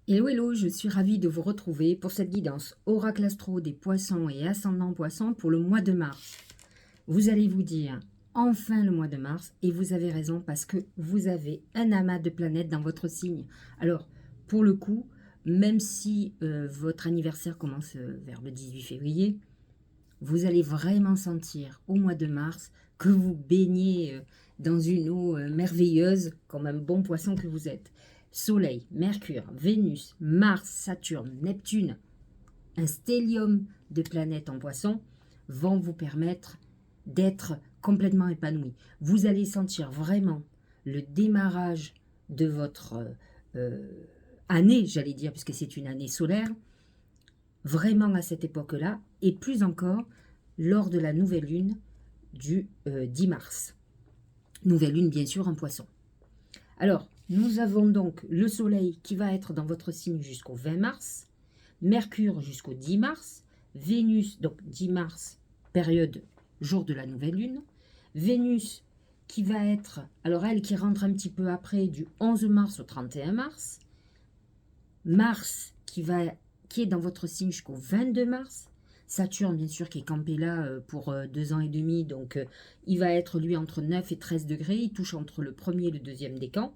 Hello, hello, je suis ravie de vous retrouver pour cette guidance Oracle Astro des Poissons et Ascendant Poissons pour le mois de mars. Vous allez vous dire, enfin le mois de mars, et vous avez raison parce que vous avez un amas de planètes dans votre signe. Alors, pour le coup, même si votre anniversaire commence vers le 18 février, vous allez vraiment sentir au mois de mars que vous baignez dans une eau merveilleuse comme un bon poisson que vous êtes. Soleil, Mercure, Vénus, Mars, Saturne, Neptune, un stellium de planètes en poisson vont vous permettre d'être complètement épanoui. Vous allez sentir vraiment le démarrage de votre année, j'allais dire, puisque c'est une année solaire, vraiment à cette époque-là, et plus encore lors de la nouvelle lune du 10 mars. Nouvelle lune, bien sûr, en poisson. Alors, nous avons donc le soleil qui va être dans votre signe jusqu'au 20 mars, Mercure jusqu'au 10 mars, Vénus, donc 10 mars, période jour de la nouvelle lune, Vénus qui va être, alors elle qui rentre un petit peu après, du 11 mars au 31 mars, Mars qui est dans votre signe jusqu'au 22 mars, Saturne, bien sûr, qui est campé là pour 2 ans et demi, donc il va être, lui, entre 9 et 13 degrés, il touche entre le premier et le deuxième décan,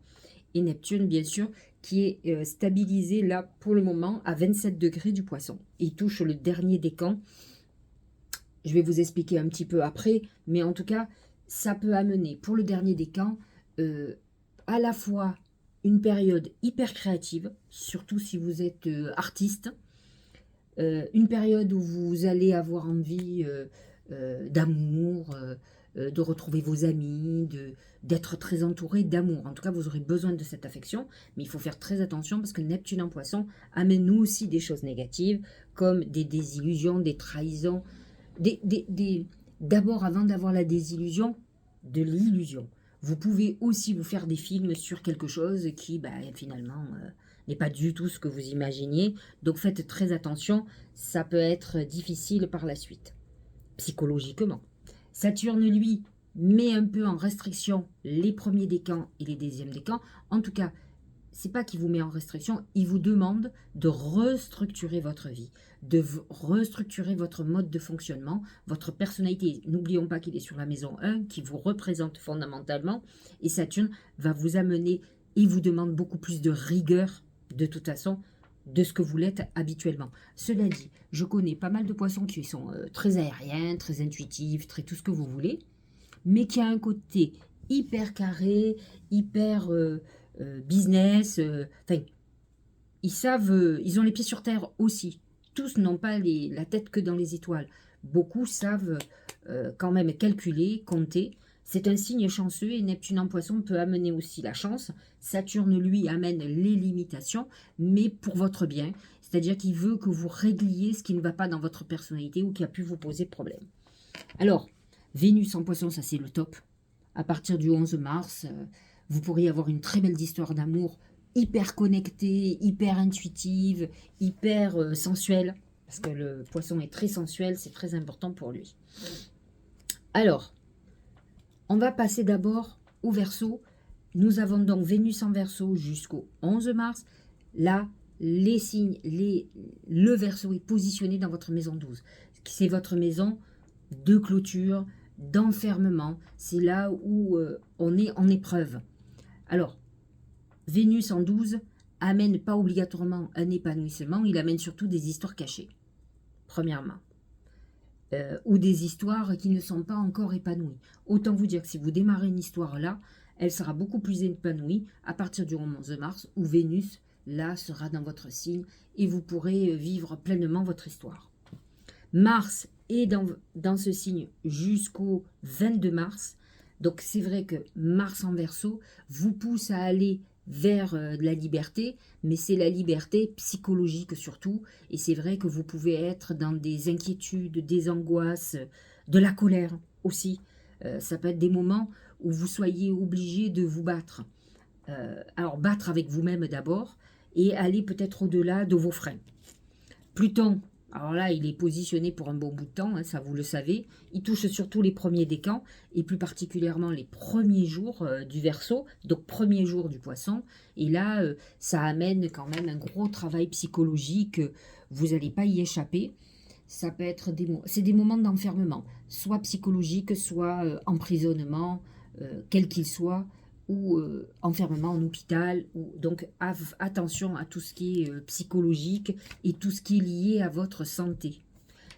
et Neptune, bien sûr, qui est stabilisé là, pour le moment, à 27 degrés du poisson. Il touche le dernier décan, je vais vous expliquer un petit peu après, mais en tout cas, ça peut amener, pour le dernier décan, à la fois une période hyper créative, surtout si vous êtes artiste, une période où vous allez avoir envie d'amour, de retrouver vos amis, d'être très entouré d'amour. En tout cas, vous aurez besoin de cette affection, mais il faut faire très attention parce que Neptune en poisson amène nous aussi des choses négatives, comme des désillusions, des trahisons, d'abord, avant d'avoir la désillusion, de l'illusion. Vous pouvez aussi vous faire des films sur quelque chose qui, finalement, n'est pas du tout ce que vous imaginiez. Donc faites très attention, ça peut être difficile par la suite, psychologiquement. Saturne, lui, met un peu en restriction les premiers décans et les deuxièmes décans. En tout cas, c'est pas qu'il vous met en restriction, il vous demande de restructurer votre vie, de restructurer votre mode de fonctionnement, votre personnalité. N'oublions pas qu'il est sur la maison 1, qui vous représente fondamentalement, et Saturne va vous amener, il vous demande beaucoup plus de rigueur, de toute façon, de ce que vous l'êtes habituellement. Cela dit, je connais pas mal de poissons qui sont très aériens, très intuitifs, très tout ce que vous voulez, mais qui a un côté hyper carré, hyper business. Enfin, ils savent, ils ont les pieds sur terre aussi. Tous n'ont pas la tête que dans les étoiles. Beaucoup savent quand même calculer, compter. C'est un signe chanceux et Neptune en poisson peut amener aussi la chance. Saturne, lui, amène les limitations, mais pour votre bien. C'est-à-dire qu'il veut que vous régliez ce qui ne va pas dans votre personnalité ou qui a pu vous poser problème. Alors, Vénus en poisson, ça c'est le top. À partir du 11 mars, vous pourriez avoir une très belle histoire d'amour, hyper connectée, hyper intuitive, hyper sensuelle, parce que le poisson est très sensuel, c'est très important pour lui. Alors, on va passer d'abord au Verseau. Nous avons donc Vénus en Verseau jusqu'au 11 mars. Là, les signes, le Verseau est positionné dans votre maison 12. C'est votre maison de clôture, d'enfermement. C'est là où on est en épreuve. Alors, Vénus en 12 amène pas obligatoirement un épanouissement, il amène surtout des histoires cachées, premièrement. Ou des histoires qui ne sont pas encore épanouies. Autant vous dire que si vous démarrez une histoire là, elle sera beaucoup plus épanouie à partir du 11 mars où Vénus, là, sera dans votre signe et vous pourrez vivre pleinement votre histoire. Mars est dans ce signe jusqu'au 22 mars. Donc c'est vrai que Mars en Verseau vous pousse à aller vers la liberté, mais c'est la liberté psychologique surtout. Et c'est vrai que vous pouvez être dans des inquiétudes, des angoisses, de la colère aussi. Ça peut être des moments où vous soyez obligé de vous battre. Alors battre avec vous-même d'abord et aller peut-être au-delà de vos freins. Pluton Alors là, il est positionné pour un bon bout de temps, hein, ça vous le savez. Il touche surtout les premiers décans, et plus particulièrement les premiers jours du Verseau, donc premier jour du Poisson. Et là, ça amène quand même un gros travail psychologique, vous n'allez pas y échapper. Ça peut être c'est des moments d'enfermement, soit psychologique, soit emprisonnement, quel qu'il soit, ou enfermement en hôpital. Donc attention à tout ce qui est psychologique et tout ce qui est lié à votre santé.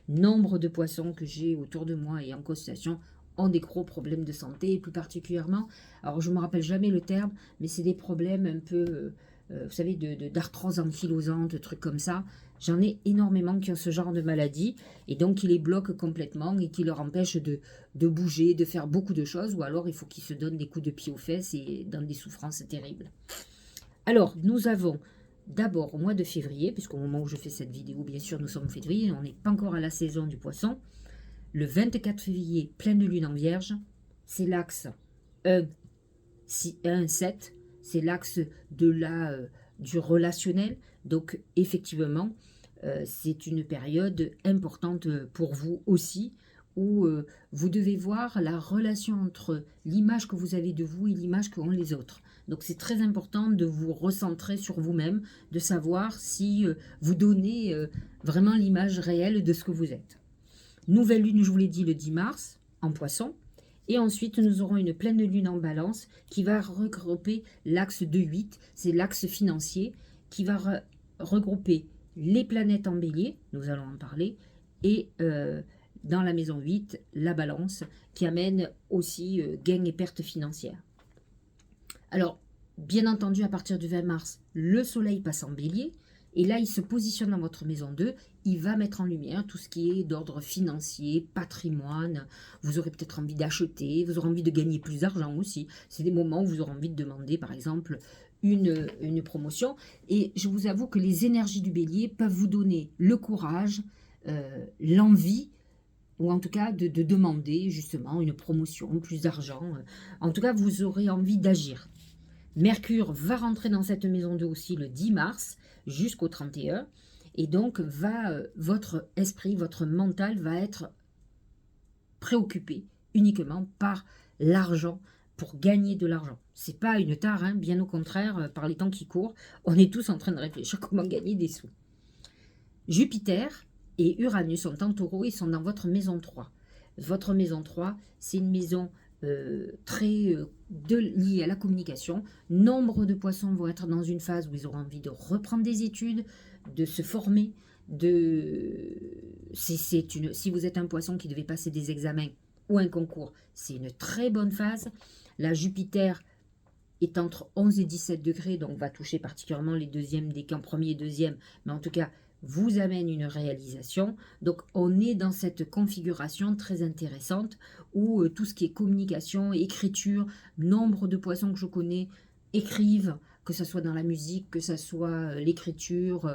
Nombre de poissons que j'ai autour de moi et en consultation ont des gros problèmes de santé, et plus particulièrement, alors je ne me rappelle jamais le terme, mais c'est des problèmes un peu, vous savez, d'arthrose ankylosante, de trucs comme ça. J'en ai énormément qui ont ce genre de maladie, et donc qui les bloquent complètement et qui leur empêchent de bouger, de faire beaucoup de choses, ou alors il faut qu'ils se donnent des coups de pied aux fesses et dans des souffrances terribles. Alors, nous avons d'abord au mois de février, puisqu'au moment où je fais cette vidéo, bien sûr, nous sommes en février, on n'est pas encore à la saison du poisson. Le 24 février, pleine lune en Vierge, c'est l'axe 1-7, c'est l'axe du relationnel. Donc, effectivement, c'est une période importante pour vous aussi, où vous devez voir la relation entre l'image que vous avez de vous et l'image qu'ont les autres. Donc c'est très important de vous recentrer sur vous-même, de savoir si vous donnez vraiment l'image réelle de ce que vous êtes. Nouvelle lune, je vous l'ai dit, le 10 mars, en Poisson. Et ensuite, nous aurons une pleine lune en Balance qui va regrouper l'axe 2-8, c'est l'axe financier, qui va regrouper les planètes en Bélier, nous allons en parler, et dans la maison 8, la Balance, qui amène aussi gains et pertes financières. Alors, bien entendu, à partir du 20 mars, le Soleil passe en Bélier, et là, il se positionne dans votre maison 2, il va mettre en lumière tout ce qui est d'ordre financier, patrimoine, vous aurez peut-être envie d'acheter, vous aurez envie de gagner plus d'argent aussi. C'est des moments où vous aurez envie de demander, par exemple, une promotion. Et je vous avoue que les énergies du Bélier peuvent vous donner le courage, l'envie, ou en tout cas de demander justement une promotion, plus d'argent. En tout cas, vous aurez envie d'agir. Mercure va rentrer dans cette maison 2 aussi le 10 mars jusqu'au 31. Et donc, votre esprit, votre mental va être préoccupé uniquement par l'argent, pour gagner de l'argent. C'est pas une tare, hein, bien au contraire, par les temps qui courent, on est tous en train de réfléchir comment gagner des sous. Jupiter et Uranus sont en taureau et sont dans votre maison 3. Votre maison 3, c'est une maison très liée à la communication. Nombre de poissons vont être dans une phase où ils auront envie de reprendre des études, de se former. Si vous êtes un poisson qui devait passer des examens ou un concours, c'est une très bonne phase. La Jupiter est entre 11 et 17 degrés, donc va toucher particulièrement les deuxièmes décans, premier et deuxième, mais en tout cas, vous amène une réalisation. Donc, on est dans cette configuration très intéressante où tout ce qui est communication, écriture, nombre de poissons que je connais écrivent, que ce soit dans la musique, que ce soit l'écriture,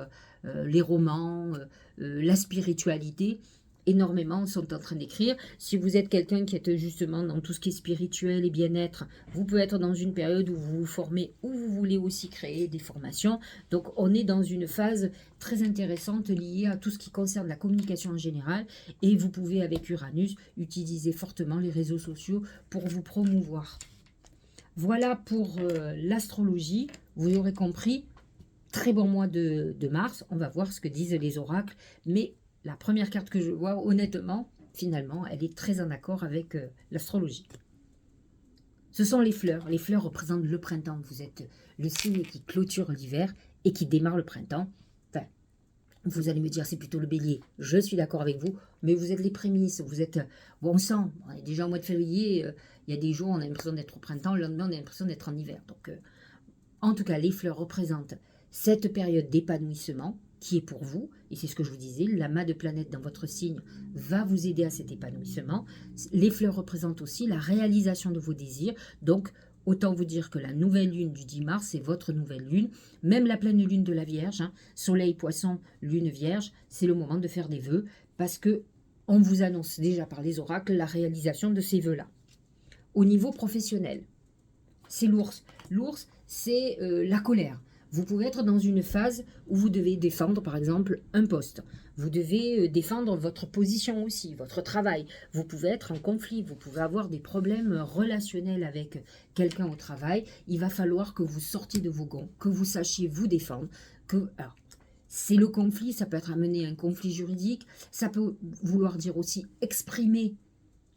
les romans, la spiritualité. Énormément sont en train d'écrire. Si vous êtes quelqu'un qui est justement dans tout ce qui est spirituel et bien-être, vous pouvez être dans une période où vous vous formez, ou vous voulez aussi créer des formations. Donc on est dans une phase très intéressante liée à tout ce qui concerne la communication en général, et vous pouvez avec Uranus utiliser fortement les réseaux sociaux pour vous promouvoir. Voilà pour l'astrologie, vous aurez compris, très bon mois de mars, on va voir ce que disent les oracles, mais la première carte que je vois, honnêtement, finalement, elle est très en accord avec l'astrologie. Ce sont les fleurs. Les fleurs représentent le printemps. Vous êtes le signe qui clôture l'hiver et qui démarre le printemps. Enfin, vous allez me dire, c'est plutôt le bélier. Je suis d'accord avec vous, mais vous êtes les prémices. Vous êtes, bon sang, on est déjà au mois de février, il y a des jours, on a l'impression d'être au printemps, le lendemain, on a l'impression d'être en hiver. Donc, en tout cas, les fleurs représentent cette période d'épanouissement qui est pour vous, et c'est ce que je vous disais, l'amas de planètes dans votre signe va vous aider à cet épanouissement. Les fleurs représentent aussi la réalisation de vos désirs, donc autant vous dire que la nouvelle lune du 10 mars, c'est votre nouvelle lune, même la pleine lune de la Vierge, hein, Soleil, Poisson, Lune, Vierge, c'est le moment de faire des vœux, parce que on vous annonce déjà par les oracles la réalisation de ces vœux-là. Au niveau professionnel, c'est l'ours. L'ours, c'est la colère. Vous pouvez être dans une phase où vous devez défendre, par exemple, un poste. Vous devez défendre votre position aussi, votre travail. Vous pouvez être en conflit, vous pouvez avoir des problèmes relationnels avec quelqu'un au travail. Il va falloir que vous sortiez de vos gonds, que vous sachiez vous défendre. Alors, c'est le conflit, ça peut être amené à un conflit juridique, ça peut vouloir dire aussi exprimer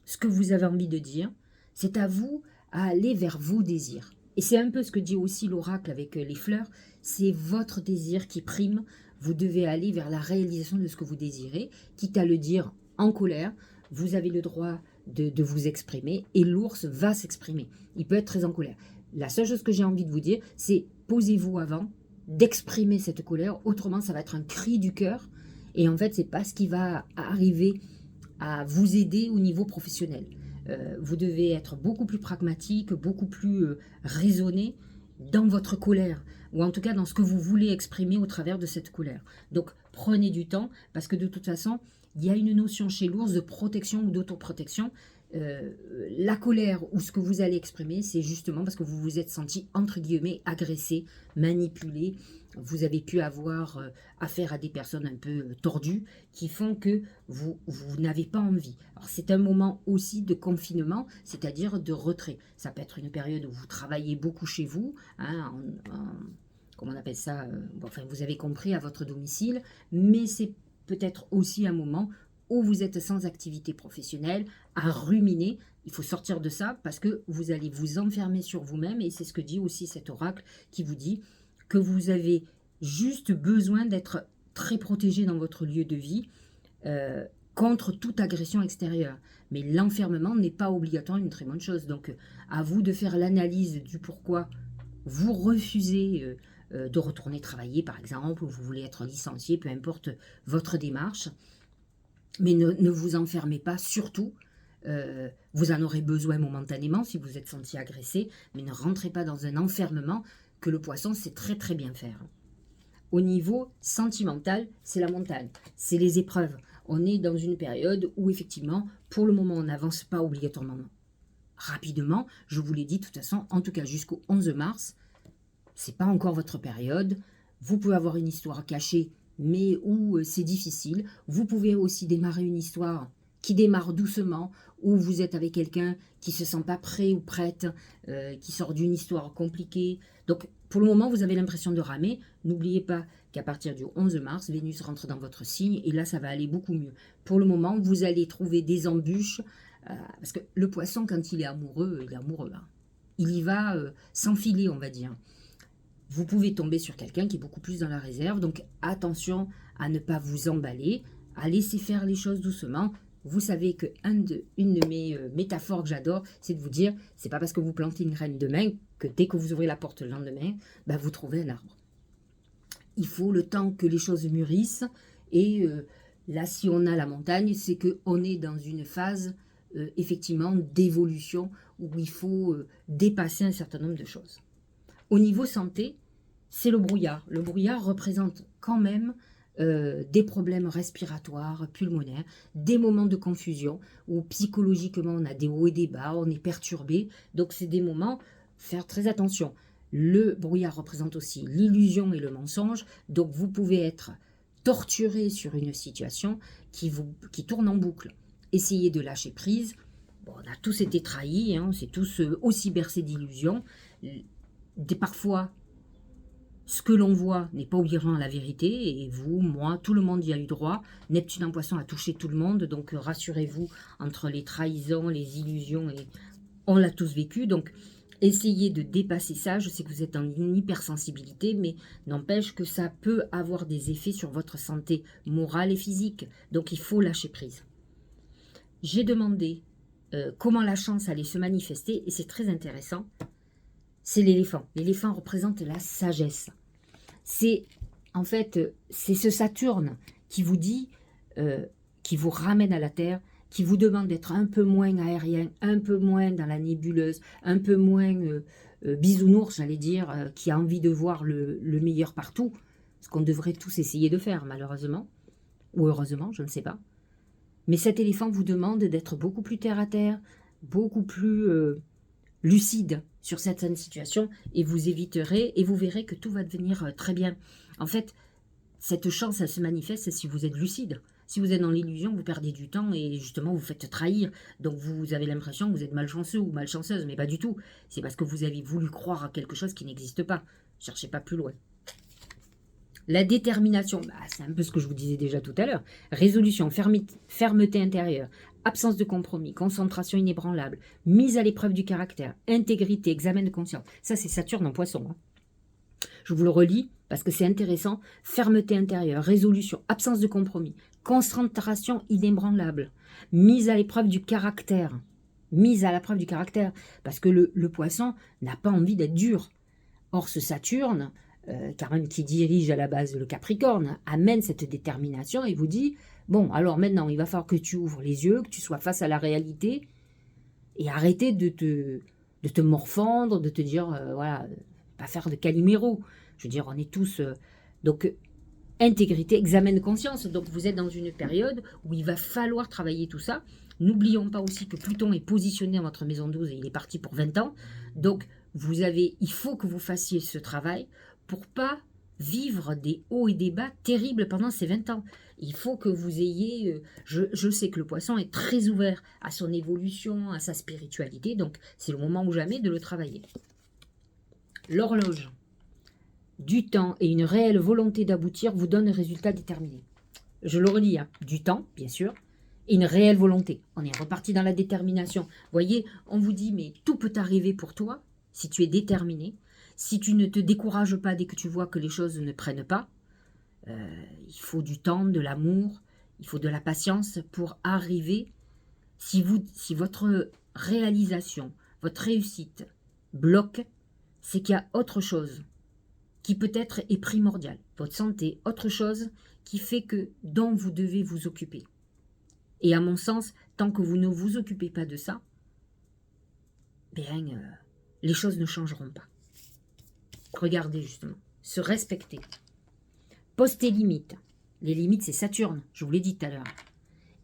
ce que vous avez envie de dire. C'est à vous à aller vers vos désirs. Et c'est un peu ce que dit aussi l'oracle avec les fleurs, c'est votre désir qui prime. Vous devez aller vers la réalisation de ce que vous désirez, quitte à le dire en colère. Vous avez le droit de vous exprimer et l'ours va s'exprimer. Il peut être très en colère. La seule chose que j'ai envie de vous dire, c'est posez-vous avant d'exprimer cette colère. Autrement, ça va être un cri du cœur. Et en fait, c'est pas ce qui va arriver à vous aider au niveau professionnel. Vous devez être beaucoup plus pragmatique, beaucoup plus raisonné dans votre colère, ou en tout cas dans ce que vous voulez exprimer au travers de cette colère. Donc prenez du temps, parce que de toute façon, il y a une notion chez l'ours de protection ou d'autoprotection. La colère ou ce que vous allez exprimer, c'est justement parce que vous vous êtes senti, entre guillemets, agressé, manipulé. Vous avez pu avoir affaire à des personnes un peu tordues qui font que vous n'avez pas envie. Alors c'est un moment aussi de confinement, c'est-à-dire de retrait. Ça peut être une période où vous travaillez beaucoup chez vous, hein, comment on appelle ça, enfin vous avez compris, à votre domicile, mais c'est peut-être aussi un moment où vous êtes sans activité professionnelle, à ruminer. Il faut sortir de ça parce que vous allez vous enfermer sur vous-même, et c'est ce que dit aussi cet oracle qui vous dit que vous avez juste besoin d'être très protégé dans votre lieu de vie contre toute agression extérieure. Mais l'enfermement n'est pas obligatoire une très bonne chose. Donc à vous de faire l'analyse du pourquoi vous refusez de retourner travailler, par exemple, ou vous voulez être licencié, peu importe votre démarche. Mais ne vous enfermez pas, surtout. Vous en aurez besoin momentanément si vous êtes senti agressé, mais ne rentrez pas dans un enfermement que le poisson sait très très bien faire. Au niveau sentimental, c'est la montagne, c'est les épreuves. On est dans une période où effectivement, pour le moment, on n'avance pas obligatoirement rapidement. Je vous l'ai dit de toute façon, en tout cas jusqu'au 11 mars, c'est pas encore votre période. Vous pouvez avoir une histoire cachée, mais où c'est difficile. Vous pouvez aussi démarrer une histoire qui démarre doucement, où vous êtes avec quelqu'un qui ne se sent pas prêt ou prête, qui sort d'une histoire compliquée. Donc, pour le moment, vous avez l'impression de ramer. N'oubliez pas qu'à partir du 11 mars, Vénus rentre dans votre signe, et là, ça va aller beaucoup mieux. Pour le moment, vous allez trouver des embûches, parce que le poisson, quand il est amoureux, hein. Il y va s'enfiler, on va dire. Vous pouvez tomber sur quelqu'un qui est beaucoup plus dans la réserve, donc attention à ne pas vous emballer, à laisser faire les choses doucement. Vous savez que une de mes métaphores que j'adore, c'est de vous dire, c'est pas parce que vous plantez une graine demain que dès que vous ouvrez la porte le lendemain, vous trouvez un arbre. Il faut le temps que les choses mûrissent, et là, si on a la montagne, c'est qu'on est dans une phase effectivement d'évolution où il faut dépasser un certain nombre de choses. Au niveau santé, c'est le brouillard. Le brouillard représente quand même des problèmes respiratoires, pulmonaires, des moments de confusion où psychologiquement on a des hauts et des bas, on est perturbé. Donc c'est des moments, faire très attention. Le brouillard représente aussi l'illusion et le mensonge. Donc vous pouvez être torturé sur une situation qui tourne en boucle. Essayez de lâcher prise. Bon, on a tous été trahis, hein, c'est tous aussi bercés d'illusions. Parfois, ce que l'on voit n'est pas obligatoirement la vérité, et vous, moi, tout le monde y a eu droit. Neptune en poisson a touché tout le monde, donc rassurez-vous, entre les trahisons, les illusions, et on l'a tous vécu, donc essayez de dépasser ça. Je sais que vous êtes en hypersensibilité, mais n'empêche que ça peut avoir des effets sur votre santé morale et physique, donc il faut lâcher prise. J'ai demandé comment la chance allait se manifester, et c'est très intéressant. C'est l'éléphant. L'éléphant représente la sagesse. C'est ce Saturne qui vous dit, qui vous ramène à la Terre, qui vous demande d'être un peu moins aérien, un peu moins dans la nébuleuse, un peu moins bisounours, j'allais dire, qui a envie de voir le meilleur partout, ce qu'on devrait tous essayer de faire, malheureusement, ou heureusement, je ne sais pas. Mais cet éléphant vous demande d'être beaucoup plus terre à terre, beaucoup plus lucide sur certaines situations et vous éviterez et vous verrez que tout va devenir très bien. En fait, cette chance, elle se manifeste si vous êtes lucide. Si vous êtes dans l'illusion, vous perdez du temps et justement vous faites trahir. Donc vous avez l'impression que vous êtes malchanceux ou malchanceuse, mais pas du tout. C'est parce que vous avez voulu croire à quelque chose qui n'existe pas. Cherchez pas plus loin. La détermination, c'est un peu ce que je vous disais déjà tout à l'heure. Résolution, fermeté intérieure, absence de compromis, concentration inébranlable, mise à l'épreuve du caractère, intégrité, examen de conscience. Ça, c'est Saturne en Poisson. Je vous le relis parce que c'est intéressant. Fermeté intérieure, résolution, absence de compromis, concentration inébranlable, mise à l'épreuve du caractère. Mise à l'épreuve du caractère. Parce que le Poisson n'a pas envie d'être dur. Or, ce Saturne, car même qui dirige à la base le Capricorne, amène cette détermination et vous dit, bon, alors maintenant, il va falloir que tu ouvres les yeux, que tu sois face à la réalité et arrêter de te morfondre, de te dire, voilà, pas faire de Calimero. Je veux dire, on est tous... donc, intégrité, examen de conscience. Donc, vous êtes dans une période où il va falloir travailler tout ça. N'oublions pas aussi que Pluton est positionné dans votre maison 12 et il est parti pour 20 ans. Donc, il faut que vous fassiez ce travail pour pas vivre des hauts et des bas terribles pendant ces 20 ans. Il faut que vous ayez... je sais que le Poisson est très ouvert à son évolution, à sa spiritualité. Donc, c'est le moment ou jamais de le travailler. L'horloge du temps et une réelle volonté d'aboutir vous donne un résultat déterminé. Je le relis, hein, du temps, bien sûr, et une réelle volonté. On est reparti dans la détermination. Vous voyez, on vous dit, mais tout peut arriver pour toi si tu es déterminé, si tu ne te décourages pas dès que tu vois que les choses ne prennent pas. Il faut du temps, de l'amour, il faut de la patience pour arriver. Si votre réalisation, votre réussite bloque, c'est qu'il y a autre chose qui peut-être est primordial, votre santé, autre chose qui fait que dont vous devez vous occuper. Et à mon sens, tant que vous ne vous occupez pas de ça, les choses ne changeront pas. Regardez justement, se respecter. Pose tes limites. Les limites, c'est Saturne, je vous l'ai dit tout à l'heure.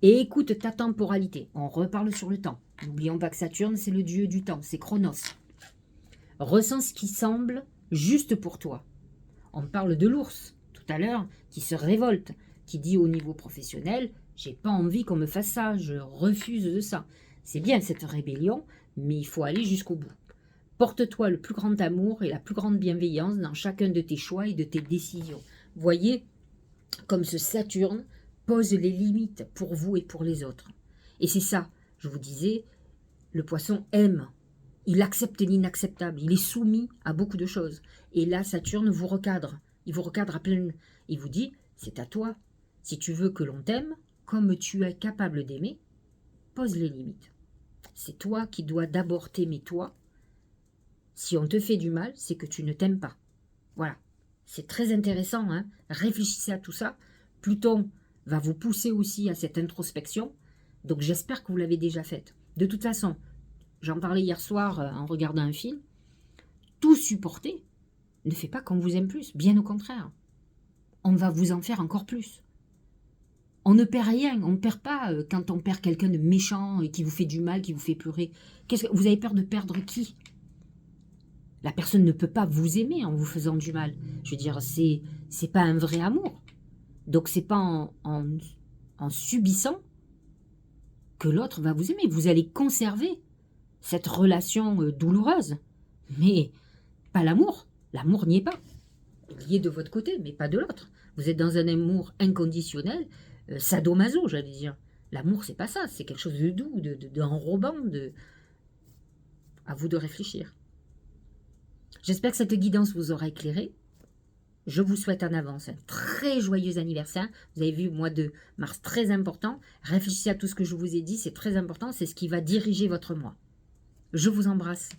Et écoute ta temporalité. On reparle sur le temps. N'oublions pas que Saturne, c'est le dieu du temps, c'est Chronos. Ressens ce qui semble juste pour toi. On parle de l'ours, tout à l'heure, qui se révolte, qui dit au niveau professionnel, j'ai pas envie qu'on me fasse ça, je refuse de ça. C'est bien cette rébellion, mais il faut aller jusqu'au bout. Porte-toi le plus grand amour et la plus grande bienveillance dans chacun de tes choix et de tes décisions. Voyez comme ce Saturne pose les limites pour vous et pour les autres. Et c'est ça, je vous disais, le Poisson aime. Il accepte l'inacceptable, il est soumis à beaucoup de choses. Et là, Saturne vous recadre. Il vous recadre à plein. Il vous dit, c'est à toi. Si tu veux que l'on t'aime, comme tu es capable d'aimer, pose les limites. C'est toi qui dois d'abord t'aimer toi. Si on te fait du mal, c'est que tu ne t'aimes pas. Voilà. C'est très intéressant, hein. Réfléchissez à tout ça. Pluton va vous pousser aussi à cette introspection. Donc j'espère que vous l'avez déjà faite. De toute façon, j'en parlais hier soir en regardant un film. Tout supporter ne fait pas qu'on vous aime plus. Bien au contraire. On va vous en faire encore plus. On ne perd rien. On ne perd pas quand on perd quelqu'un de méchant et qui vous fait du mal, qui vous fait pleurer. Vous avez peur de perdre qui? La personne ne peut pas vous aimer en vous faisant du mal. Je veux dire, c'est pas un vrai amour. Donc c'est pas en subissant que l'autre va vous aimer. Vous allez conserver cette relation douloureuse. Mais pas l'amour. L'amour n'y est pas. Il y est de votre côté, mais pas de l'autre. Vous êtes dans un amour inconditionnel, sadomaso, j'allais dire. L'amour, c'est pas ça. C'est quelque chose de doux, d'enrobant. À vous de réfléchir. J'espère que cette guidance vous aura éclairé. Je vous souhaite en avance un très joyeux anniversaire. Vous avez vu, mois de mars, très important. Réfléchissez à tout ce que je vous ai dit, c'est très important. C'est ce qui va diriger votre mois. Je vous embrasse.